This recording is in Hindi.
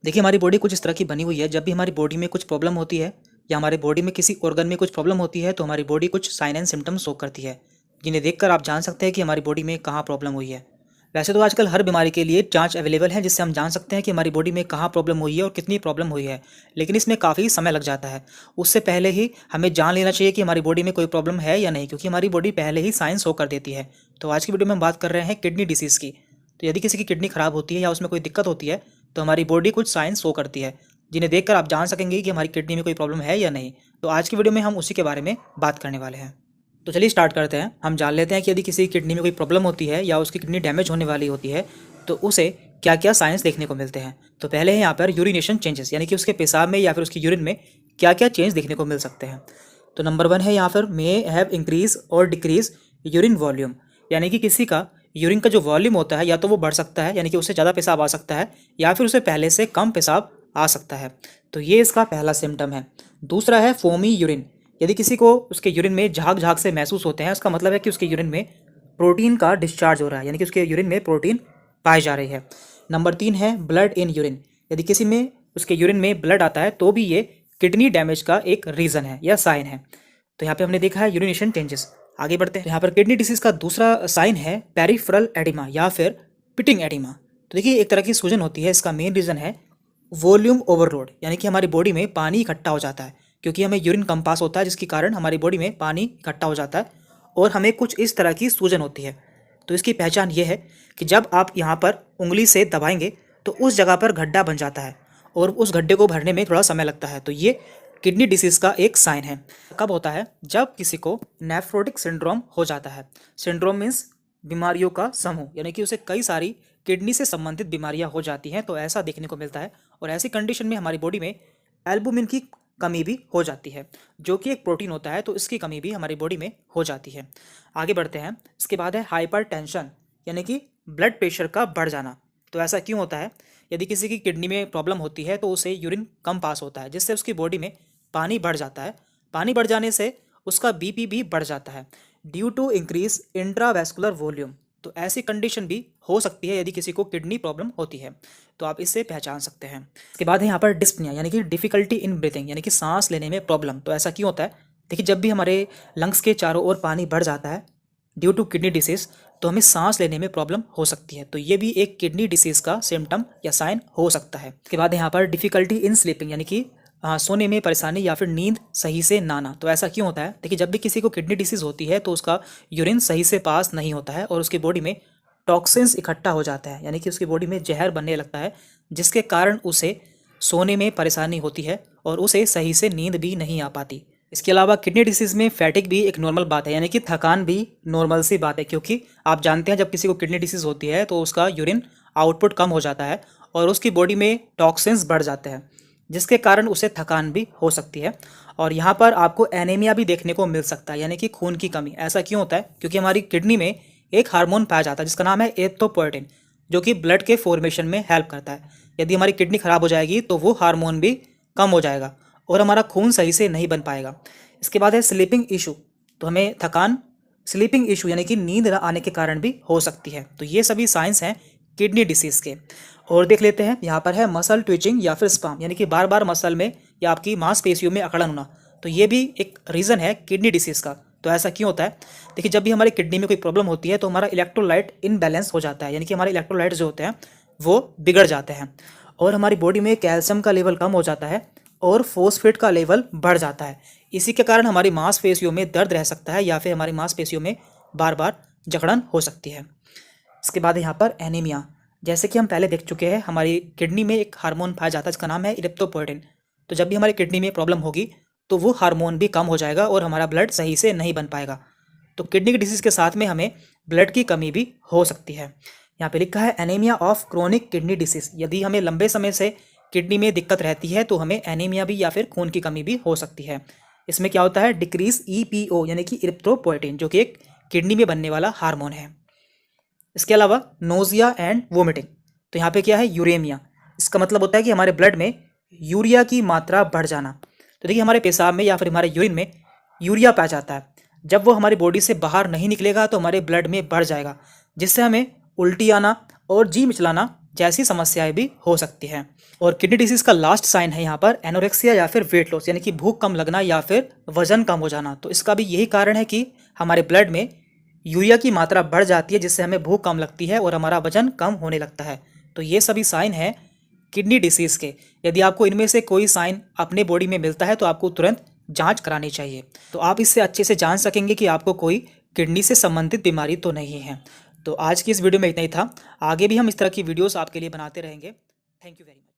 देखिए, हमारी बॉडी कुछ इस तरह की बनी हुई है। जब भी हमारी बॉडी में कुछ प्रॉब्लम होती है या हमारी बॉडी में किसी ऑर्गन में कुछ प्रॉब्लम होती है तो हमारी बॉडी कुछ साइन एंड सिम्टम्स शो करती है, जिन्हें देखकर आप जान सकते हैं कि हमारी बॉडी में कहाँ प्रॉब्लम हुई है। वैसे तो आजकल हर बीमारी के लिए जांच अवेलेबल है, जिससे हम जान सकते हैं कि हमारी बॉडी में कहाँ प्रॉब्लम हुई है और कितनी प्रॉब्लम हुई है, लेकिन इसमें काफ़ी समय लग जाता है। उससे पहले ही हमें जान लेना चाहिए कि हमारी बॉडी में कोई प्रॉब्लम है या नहीं, क्योंकि हमारी बॉडी पहले ही साइन शो कर देती है। तो आज की वीडियो में हम बात कर रहे हैं किडनी डिसीज़ की। तो यदि किसी की किडनी खराब होती है या उसमें कोई दिक्कत होती है तो हमारी बॉडी कुछ साइन शो करती है, जिन्हें देखकर आप जान सकेंगे कि हमारी किडनी में कोई प्रॉब्लम है या नहीं। तो आज की वीडियो में हम उसी के बारे में बात करने वाले हैं। तो चलिए स्टार्ट करते हैं। हम जान लेते हैं कि यदि किसी किडनी में कोई प्रॉब्लम होती है या उसकी किडनी डैमेज होने वाली होती है तो उसे क्या क्या साइंस देखने को मिलते हैं। तो पहले है यहाँ पर यूरिनेशन चेंजेस, यानी कि उसके पेशाब में या फिर उसकी यूरिन में क्या क्या चेंज देखने को मिल सकते हैं। तो नंबर 1 है यहाँ पर मे हैव इंक्रीज और डिक्रीज यूरिन वॉल्यूम, यानी कि किसी का यूरिन का जो वॉल्यूम होता है या तो वो बढ़ सकता है, यानी कि उससे ज़्यादा पेशाब आ सकता है, या फिर उसे पहले से कम पेशाब आ सकता है। तो ये इसका पहला सिम्टम है। दूसरा है फोमी यूरिन, यदि किसी को उसके यूरिन में झाग झाग से महसूस होते हैं, उसका मतलब है कि उसके यूरिन में प्रोटीन का डिस्चार्ज हो रहा है, यानी कि उसके यूरिन में प्रोटीन पाई जा रही है। नंबर 3 है ब्लड इन यूरिन, यदि किसी में उसके यूरिन में ब्लड आता है तो भी ये किडनी डैमेज का एक रीज़न है या साइन है। तो यहाँ पे हमने देखा है यूरिनेशन चेंजेस। आगे बढ़ते हैं। यहाँ पर किडनी डिसीज़ का दूसरा साइन है पेरिफेरल एडिमा या फिर पिटिंग एडिमा। तो देखिए, एक तरह की सूजन होती है। इसका मेन रीज़न है वॉल्यूम ओवरलोड, यानी कि हमारी बॉडी में पानी इकट्ठा हो जाता है, क्योंकि हमें यूरिन कम पास होता है, जिसके कारण हमारी बॉडी में पानी इकट्ठा हो जाता है और हमें कुछ इस तरह की सूजन होती है। तो इसकी पहचान ये है कि जब आप यहाँ पर उंगली से दबाएंगे तो उस जगह पर गड्ढा बन जाता है और उस गड्ढे को भरने में थोड़ा समय लगता है। तो ये किडनी डिसीज़ का एक साइन है। कब होता है? जब किसी को नेफ्रोटिक सिंड्रोम हो जाता है। सिंड्रोम मीन्स बीमारियों का समूह, यानी कि उसे कई सारी किडनी से संबंधित बीमारियां हो जाती हैं, तो ऐसा देखने को मिलता है। और ऐसी कंडीशन में हमारी बॉडी में एल्बुमिन की कमी भी हो जाती है, जो कि एक प्रोटीन होता है, तो इसकी कमी भी हमारी बॉडी में हो जाती है। आगे बढ़ते हैं। इसके बाद है हाइपरटेंशन, यानी कि ब्लड प्रेशर का बढ़ जाना। तो ऐसा क्यों होता है? यदि किसी की किडनी में प्रॉब्लम होती है तो उसे यूरिन कम पास होता है, जिससे उसकी बॉडी में पानी बढ़ जाता है। पानी बढ़ जाने से उसका बीपी भी बढ़ जाता है due to increase intravascular volume. तो ऐसी कंडीशन भी हो सकती है यदि किसी को किडनी प्रॉब्लम होती है, तो आप इससे पहचान सकते हैं। इसके बाद है यहाँ पर डिस्पनिया, यानी कि डिफिकल्टी इन ब्रीथिंग, यानी कि सांस लेने में प्रॉब्लम। तो ऐसा क्यों होता है? देखिए, जब भी हमारे लंग्स के चारों ओर पानी बढ़ जाता है ड्यू टू किडनी डिसीज़, तो हमें सांस लेने में प्रॉब्लम हो सकती है। तो ये भी एक किडनी डिसीज़ का सिम्टम या साइन हो सकता है। इसके बाद यहाँ पर डिफिकल्टी इन स्लीपिंग, यानी कि सोने में परेशानी या फिर नींद सही से ना आना। तो ऐसा क्यों होता है? देखिए, जब भी किसी को किडनी डिसीज़ होती है तो उसका यूरिन सही से पास नहीं होता है और उसकी बॉडी में टॉक्सिन्स इकट्ठा हो जाता है, यानी कि उसकी बॉडी में जहर बनने लगता है, जिसके कारण उसे सोने में परेशानी होती है और उसे सही से नींद भी नहीं आ पाती। इसके अलावा किडनी डिसीज़ में फैटिक भी एक नॉर्मल बात है, यानी कि थकान भी नॉर्मल सी बात है, क्योंकि आप जानते हैं जब किसी को किडनी डिसीज़ होती है तो उसका यूरिन आउटपुट कम हो जाता है और उसकी बॉडी में टॉक्सिन्स बढ़ जाते हैं, जिसके कारण उसे थकान भी हो सकती है। और यहाँ पर आपको एनीमिया भी देखने को मिल सकता है, यानी कि खून की कमी। ऐसा क्यों होता है? क्योंकि हमारी किडनी में एक हार्मोन पाया जाता है जिसका नाम है एरिथ्रोपोएटिन, जो कि ब्लड के फॉर्मेशन में हेल्प करता है। यदि हमारी किडनी खराब हो जाएगी तो वो हार्मोन भी कम हो जाएगा और हमारा खून सही से नहीं बन पाएगा। इसके बाद है स्लीपिंग इशू। तो हमें थकान, स्लीपिंग इशू यानी कि नींद न आने के कारण भी हो सकती है। तो ये सभी साइंस हैं किडनी डिसीज़ के। और देख लेते हैं, यहाँ पर है मसल ट्विचिंग या फिर स्पाम, यानी कि बार बार मसल में या आपकी मांसपेशियों में अकड़न होना। तो ये भी एक रीज़न है किडनी डिसीज़ का। तो ऐसा क्यों होता है? देखिए, जब भी हमारी किडनी में कोई प्रॉब्लम होती है तो हमारा इलेक्ट्रोलाइट इनबैलेंस हो जाता है, यानी कि हमारे इलेक्ट्रोलाइट जो होते हैं वो बिगड़ जाते हैं और हमारी बॉडी में कैल्शियम का लेवल कम हो जाता है और फॉस्फेट का लेवल बढ़ जाता है। इसी के कारण हमारी मांसपेशियों में दर्द रह सकता है या फिर हमारी मांसपेशियों में बार बार जकड़न हो सकती है। इसके बाद यहाँ पर एनीमिया, जैसे कि हम पहले देख चुके हैं, हमारी किडनी में एक हार्मोन पाया जाता है जिसका नाम है इरिथ्रोपोएटिन। तो जब भी हमारी किडनी में प्रॉब्लम होगी तो वो हार्मोन भी कम हो जाएगा और हमारा ब्लड सही से नहीं बन पाएगा। तो किडनी की डिसीज़ के साथ में हमें ब्लड की कमी भी हो सकती है। यहाँ पे लिखा है anaemia of chronic kidney disease, यदि हमें लंबे समय से किडनी में दिक्कत रहती है तो हमें एनीमिया भी या फिर खून की कमी भी हो सकती है। इसमें क्या होता है? डिक्रीज ईपीओ, यानी कि इरिथ्रोपोएटिन, जो कि एक किडनी में बनने वाला हार्मोन है। इसके अलावा नोजिया एंड वोमिटिंग। तो यहाँ पे क्या है? यूरेमिया। इसका मतलब होता है कि हमारे ब्लड में यूरिया की मात्रा बढ़ जाना। तो देखिए, हमारे पेशाब में या फिर हमारे यूरिन में यूरिया पाया जाता है। जब वो हमारी बॉडी से बाहर नहीं निकलेगा तो हमारे ब्लड में बढ़ जाएगा, जिससे हमें उल्टी आना और जी मिचलाना जैसी समस्याएं भी हो सकती हैं। और किडनी डिसीज़ का लास्ट साइन है यहाँ पर एनोरेक्सिया या फिर वेट लॉस, यानी कि भूख कम लगना या फिर वजन कम हो जाना। तो इसका भी यही कारण है कि हमारे ब्लड में यूरिया की मात्रा बढ़ जाती है, जिससे हमें भूख कम लगती है और हमारा वजन कम होने लगता है। तो ये सभी साइन हैं किडनी डिसीज़ के। यदि आपको इनमें से कोई साइन अपने बॉडी में मिलता है तो आपको तुरंत जांच करानी चाहिए, तो आप इससे अच्छे से जान सकेंगे कि आपको कोई किडनी से संबंधित बीमारी तो नहीं है। तो आज की इस वीडियो में इतना ही था। आगे भी हम इस तरह की वीडियोस आपके लिए बनाते रहेंगे। Thank you very much.